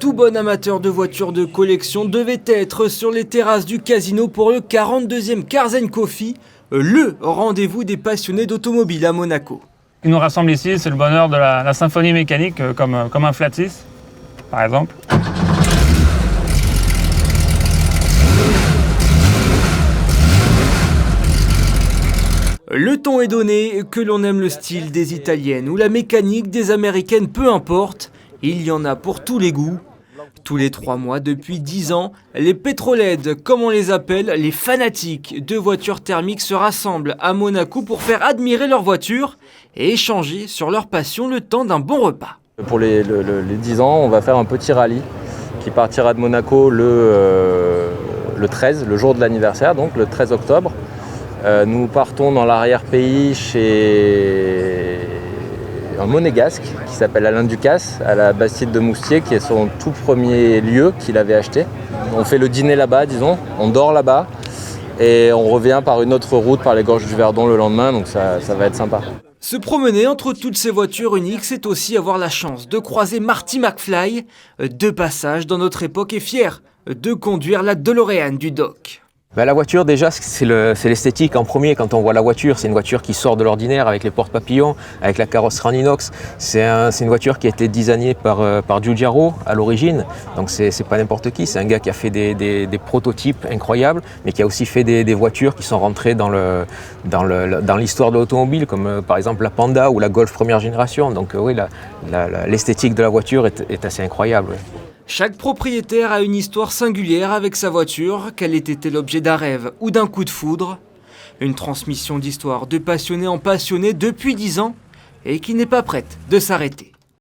Tout bon amateur de voitures de collection devait être sur les terrasses du casino pour le 42e Cars & Coffee, le rendez-vous des passionnés d'automobile à Monaco. Ce qui nous rassemble ici, c'est le bonheur de la symphonie mécanique, comme un Flat 6, par exemple. Le ton est donné, que l'on aime le style des italiennes ou la mécanique des américaines, peu importe, il y en a pour tous les goûts. Tous les 3 mois, depuis 10 ans, les pétrolheads, comme on les appelle, les fanatiques de voitures thermiques se rassemblent à Monaco pour faire admirer leur voiture et échanger sur leur passion le temps d'un bon repas. Pour les 10 ans, on va faire un petit rallye qui partira de Monaco le 13, le jour de l'anniversaire, donc le 13 octobre. Nous partons dans l'arrière-pays chez un monégasque qui s'appelle Alain Ducasse, à la Bastide de Moustier, qui est son tout premier lieu qu'il avait acheté. On fait le dîner là-bas, disons, on dort là-bas et on revient par une autre route, par les gorges du Verdon le lendemain, donc ça va être sympa. Se promener entre toutes ces voitures uniques, c'est aussi avoir la chance de croiser Marty McFly, de passage dans notre époque et fier de conduire la DeLorean du Doc. La voiture, déjà, c'est l'esthétique en premier. Quand on voit la voiture, c'est une voiture qui sort de l'ordinaire avec les portes papillons, avec la carrosserie en inox. C'est une voiture qui a été designée par Giugiaro à l'origine. Donc c'est pas n'importe qui. C'est un gars qui a fait des prototypes incroyables, mais qui a aussi fait des voitures qui sont rentrées dans l'histoire de l'automobile, comme par exemple la Panda ou la Golf première génération. Donc oui, l'esthétique de la voiture est assez incroyable. Oui. Chaque propriétaire a une histoire singulière avec sa voiture, qu'elle ait été l'objet d'un rêve ou d'un coup de foudre. Une transmission d'histoire de passionné en passionné depuis 10 ans et qui n'est pas prête de s'arrêter.